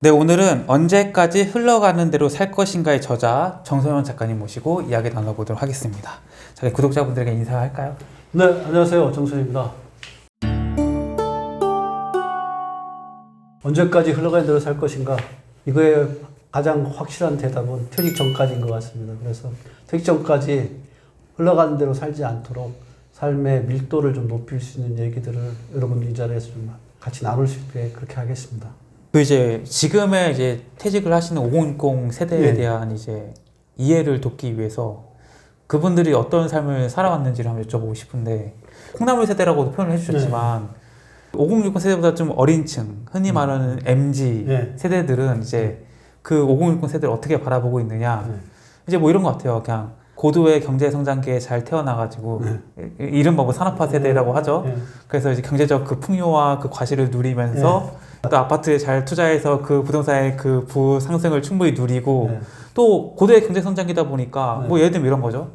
네, 오늘은 언제까지 흘러가는 대로 살 것인가의 저자 정서연 작가님 모시고 이야기 나눠보도록 하겠습니다. 저희 구독자분들에게 인사할까요? 네, 안녕하세요. 정선입니다. 언제까지 흘러가는 대로 살 것인가? 이거에 가장 확실한 대답은 퇴직 전까지인 것 같습니다. 그래서 퇴직 전까지 흘러가는 대로 살지 않도록 삶의 밀도를 좀 높일 수 있는 얘기들을 여러분들 이 자리에서 좀 같이 나눌 수 있게 그렇게 하겠습니다. 지금의 퇴직을 하시는 5060 세대에 대한 이해를 돕기 위해서 그분들이 어떤 삶을 살아왔는지를 한번 여쭤보고 싶은데, 콩나물 세대라고도 표현을 해주셨지만 5060 세대보다 좀 어린 층, 흔히 말하는 MZ 세대들은 그 5060 세대를 어떻게 바라보고 있느냐, 뭐 이런 것 같아요. 그냥 고도의 경제 성장기에 잘 태어나가지고 이른바 뭐 산업화 세대라고 하죠. 그래서 경제적 그 풍요와 그 과실을 누리면서 또 아파트에 잘 투자해서 그 부동산의 그 부상승을 충분히 누리고 또 고도의 경제 성장기다 보니까 뭐 예를 들면 이런 거죠.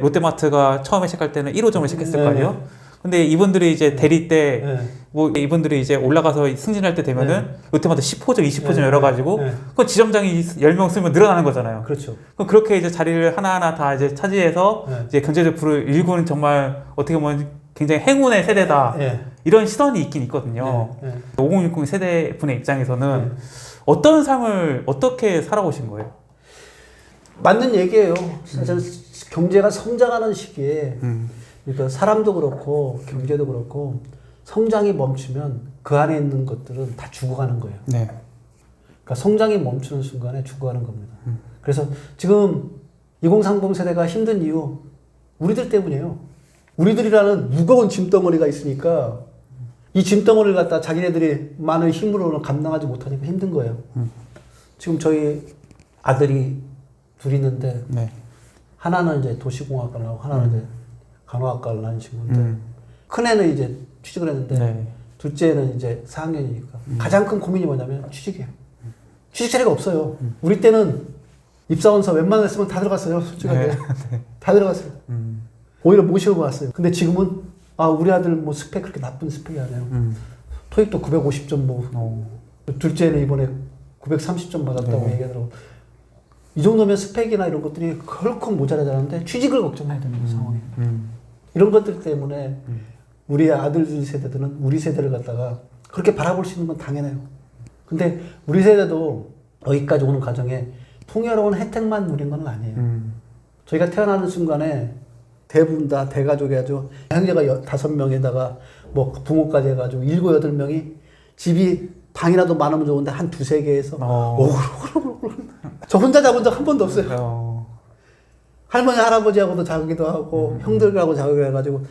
롯데마트가 처음에 시작할 때는 1호점을 시작했을 거 아니에요. 근데 이분들이 대리 때 뭐 이분들이 올라가서 승진할 때 되면은 롯데마트 10호점, 20호점 열어가지고 그 지점장이 10명 쓰면 늘어나는 거잖아요. 그렇죠. 그럼 그렇게 자리를 하나하나 다 차지해서 경제적 부를 일구는 정말 어떻게 보면 굉장히 행운의 세대다. 이런 시선이 있긴 있거든요. 5060 세대 분의 입장에서는 어떤 삶을 어떻게 살아오신 거예요? 맞는 얘기예요. 사실 경제가 성장하는 시기에 그러니까 사람도 그렇고 경제도 그렇고 성장이 멈추면 그 안에 있는 것들은 다 죽어가는 거예요. 그러니까 성장이 멈추는 순간에 죽어가는 겁니다. 그래서 지금 2030 세대가 힘든 이유 우리들 때문이에요. 우리들이라는 무거운 짐덩어리가 있으니까 이 짐덩어리를 갖다 자기네들이 많은 힘으로는 감당하지 못하니까 힘든 거예요. 지금 저희 아들이 둘 있는데 하나는 도시공학과를 하고 하나는 간호학과를 나는 친구인데 큰애는 취직을 했는데 둘째는 4학년이니까 가장 큰 고민이 뭐냐면 취직이에요. 취직 자리가 없어요. 우리 때는 입사원서 웬만한 했으면 다 들어갔어요. 솔직하게. 다 들어갔어요. 오히려 모시고 왔어요. 근데 지금은 우리 아들 뭐 스펙 그렇게 나쁜 스펙이 아니에요. 토익도 950점 뭐 둘째는 이번에 930점 받았다고 얘기하더라고. 이 정도면 스펙이나 이런 것들이 헐컥 모자라자는데 취직을 걱정해야 되는 상황이에요. 이런 것들 때문에 우리 아들 세대들은 우리 세대를 갖다가 그렇게 바라볼 수 있는 건 당연해요. 근데 우리 세대도 여기까지 오는 과정에 풍요로운 혜택만 누린 건 아니에요. 저희가 태어나는 순간에 대부분 다 대가족이 아주 형제가 5명에다가 뭐 부모까지 해가지고 7, 8명이 집이 방이라도 많으면 좋은데 한 2, 3개에서 저 혼자 자본 적 한 번도 없어요. 할머니 할아버지하고도 자기도 하고 형들하고 자기도 해가지고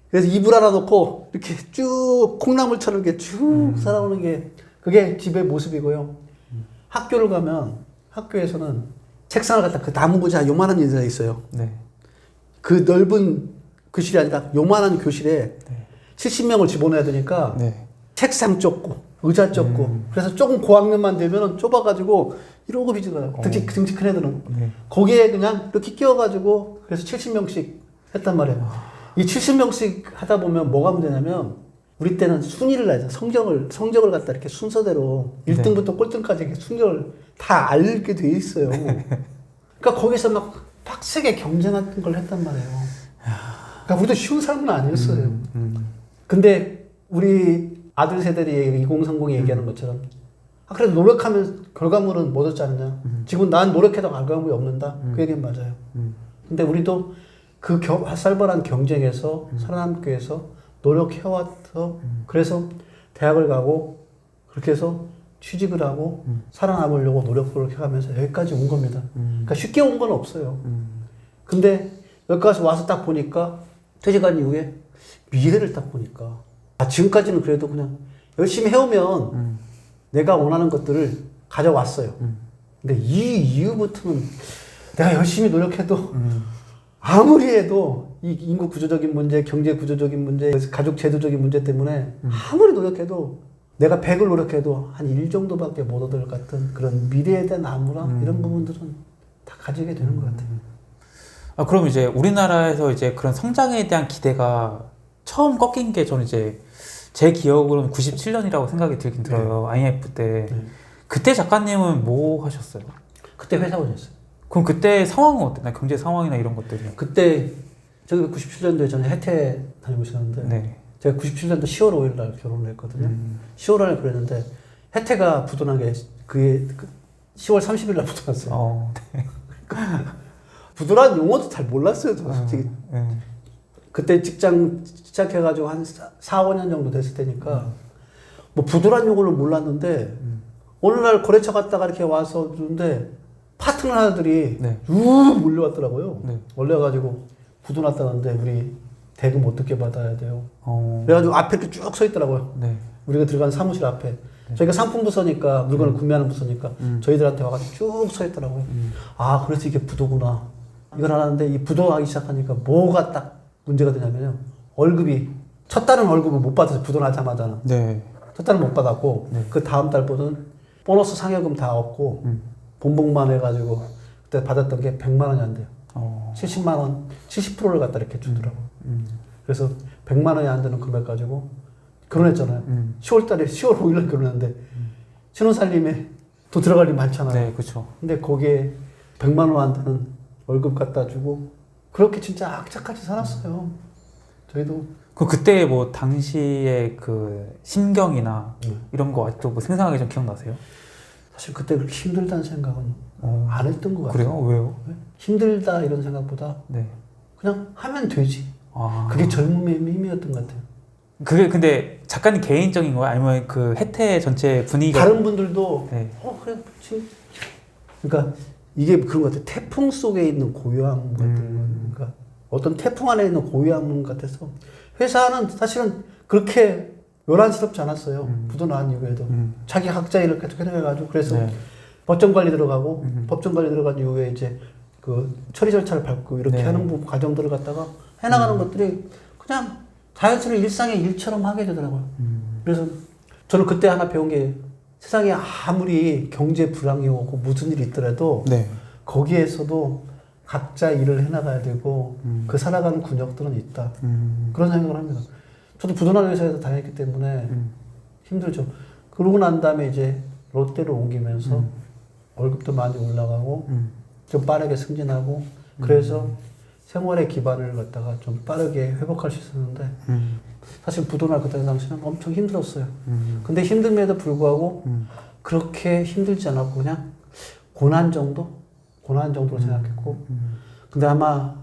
그래서 이불 하나 놓고 이렇게 쭉 콩나물처럼 이렇게 쭉 살아오는 게 그게 집의 모습이고요. 학교를 가면 학교에서는 책상을 갖다 그 나무구자 요만한 인사가 있어요. 그 넓은 교실이 아니라 요만한 교실에 70명을 집어넣어야 되니까 책상 좁고 의자 좁고 그래서 조금 고학년만 되면 좁아가지고 이러고 비지더라고요. 특히 등치 큰 애들은 거기에 그냥 이렇게 끼워가지고 그래서 70명씩 했단 말이에요. 이 70명씩 하다 보면 뭐가 문제냐면 우리 때는 순위를 나죠. 성적을 갖다 이렇게 순서대로 1등부터 꼴등까지 이렇게 순위를 다 알게 돼 있어요. 그러니까 거기서 막 빡세게 경쟁하는 걸 했단 말이에요. 그러니까 우리도 쉬운 삶은 아니었어요. 근데 우리 아들 세대들이 2030이 얘기하는 것처럼 그래도 노력하면 결과물은 못 얻지 않느냐. 지금 난 노력해도 결과물이 없는다. 그 얘기는 맞아요. 근데 우리도 그 살벌한 경쟁에서 살아남기 위해서 노력해왔어. 그래서 대학을 가고 그렇게 해서 취직을 하고 살아남으려고 노력을 해가면서 여기까지 온 겁니다. 그러니까 쉽게 온 건 없어요. 근데 여기까지 와서 딱 보니까 퇴직한 이후에 미래를 딱 보니까 지금까지는 그래도 그냥 열심히 해오면 내가 원하는 것들을 가져왔어요. 근데 이 이후부터는 내가 열심히 노력해도 아무리 해도 이 인구 구조적인 문제, 경제 구조적인 문제, 가족 제도적인 문제 때문에 아무리 노력해도 내가 100을 노력해도 한 1 정도밖에 못 얻을 것 같은 그런 미래에 대한 암울함 이런 부분들은 다 가지게 되는 것 같아요. 그럼 우리나라에서 그런 성장에 대한 기대가 처음 꺾인 게 저는 제 기억으로는 97년이라고 생각이 들긴 들어요. IMF 때. 그때 작가님은 뭐 하셨어요? 그때 회사원이었어요. 그럼 그때 상황은 어땠나요? 경제 상황이나 이런 것들이. 그때 저기 97년도에 저는 해태 다니고 있었는데 네. 제가 97년도 10월 5일 날 결혼을 했거든요. 10월 날 그랬는데 해태가 부도난 게 그게 10월 30일 날 부도났어요. 부도란 용어도 잘 몰랐어요. 저 솔직히. 그때 직장 시작해가지고 한 4, 5년 정도 됐을 때니까 뭐 부도란 용어를 몰랐는데 어느 날 거래처 갔다가 이렇게 와서 주는데 파트너들이 네. 쭉 몰려왔더라고요. 네. 몰려가지고 부도 났다는데 우리 대금 어떻게 받아야 돼요? 그래가지고 앞에 이렇게 쭉 서 있더라고요. 네. 우리가 들어간 사무실 앞에. 저희가 상품 부서니까 물건을 구매하는 부서니까 저희들한테 와가지고 쭉 서 있더라고요. 아 그래서 이게 부도구나. 이걸 알았는데 이 부도하기 시작하니까 뭐가 딱 문제가 되냐면요. 월급이 첫 달은 월급을 못 받았어요. 부도 나자마자는. 네. 첫 달은 못 받았고 네. 그 다음 달부터는 보너스 상여금 다 얻고 본봉만 해가지고 그때 받았던 게 100만 원이 안 돼요. 70만 원, 70%를 갖다 이렇게 주더라고. 그래서 100만 원이 안 되는 금액 가지고 결혼했잖아요. 10월 달에 10월 5일 날 결혼했는데 신혼살림에 또 들어갈 일 많잖아요. 네, 그렇죠. 근데 거기에 100만 원 안 되는 월급 갖다 주고 그렇게 진짜 악착같이 살았어요. 저희도 그때 뭐 당시에 그 심경이나 이런 거 아직도 뭐 생생하게 좀 기억나세요? 사실 그때 그렇게 힘들다는 생각은 안 했던 것 같아요. 그래요? 왜요? 힘들다 이런 생각보다 네. 그냥 하면 되지. 아. 그게 젊음의 힘이었던 것 같아요. 그게 근데 작가님 개인적인 거예요? 아니면 그 해태 전체 분위기가 다른 분들도 네. 그래 그러니까 이게 그런 것 같아요. 태풍 속에 있는 고요함 같은 그러니까 어떤 태풍 안에 있는 고요함 같아서 회사는 사실은 그렇게 요란스럽지 않았어요. 부도 난 이후에도 자기 각자 일을 계속 해나가지고 그래서 네. 법정 관리 들어가고 법정 관리 들어간 이후에 이제 그 처리 절차를 밟고 이렇게 네. 하는 과정들을 갖다가 해나가는 것들이 그냥 자연스러운 일상의 일처럼 하게 되더라고요. 그래서 저는 그때 하나 배운 게 세상에 아무리 경제 불황이 오고 무슨 일이 있더라도 네. 거기에서도 각자 일을 해나가야 되고 그 살아가는 군역들은 있다. 그런 생각을 합니다. 저도 부도난 회사에서 다녔기 때문에 힘들죠. 그러고 난 다음에 이제 롯데로 옮기면서 월급도 많이 올라가고 좀 빠르게 승진하고 그래서 생활의 기반을 갖다가 좀 빠르게 회복할 수 있었는데 사실 부도날 그때 당시는 엄청 힘들었어요. 근데 힘듦에도 불구하고 그렇게 힘들지 않았고 그냥 고난 정도로 생각했고 근데 아마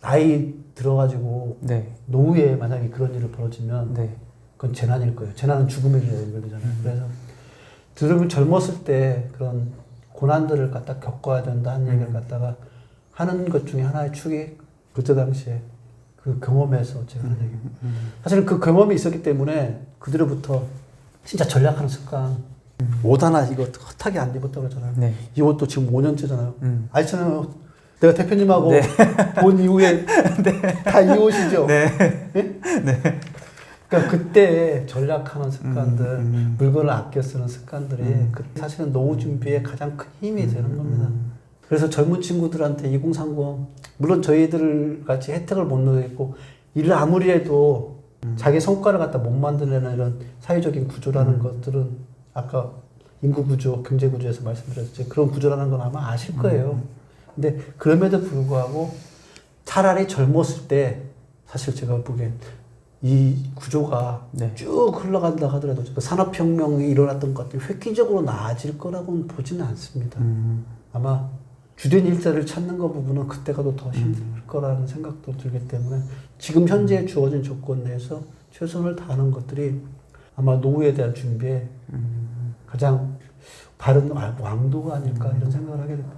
나이 들어가지고 네. 노후에 만약에 그런 일이 벌어지면 네. 그건 재난일 거예요. 재난은 죽음의 일에 연결되잖아요. 그래서 들으면 젊었을 때 그런 고난들을 갖다 겪어야 된다는 얘기를 갖다가 하는 것 중에 하나의 축이 그때 당시에 그 경험에서 제가 하는 얘기예요. 사실은 그 경험이 있었기 때문에 그들로부터 진짜 전략하는 습관 옷 하나 이거 헛하게 안 입었다고 그러잖아요. 네. 이 옷도 지금 5년째잖아요. 아시잖아요. 내가 대표님하고 네. 본 이후에 다 이 옷이죠. 네. 네? 그러니까 그때 전략하는 습관들, 물건을 아껴 쓰는 습관들이 사실은 노후 준비에 가장 큰 힘이 되는 겁니다. 그래서 젊은 친구들한테 2030 물론 저희들 같이 혜택을 못 누리고 일을 아무리 해도 자기 성과를 갖다 못 만들려는 이런 사회적인 구조라는 것들은 아까 인구 구조, 경제 구조에서 말씀드렸죠. 그런 구조라는 건 아마 아실 거예요. 근데 그럼에도 불구하고 차라리 젊었을 때 사실 제가 보기엔 이 구조가 네. 쭉 흘러간다 하더라도 그 산업혁명이 일어났던 것들이 획기적으로 나아질 거라고는 보지는 않습니다. 아마 주된 일자리를 찾는 것 부분은 그때가 더 힘들 거라는 생각도 들기 때문에 지금 현재 주어진 조건 내에서 최선을 다하는 것들이 아마 노후에 대한 준비에 가장 바른 왕도가 아닐까 이런 생각을 하게 됩니다.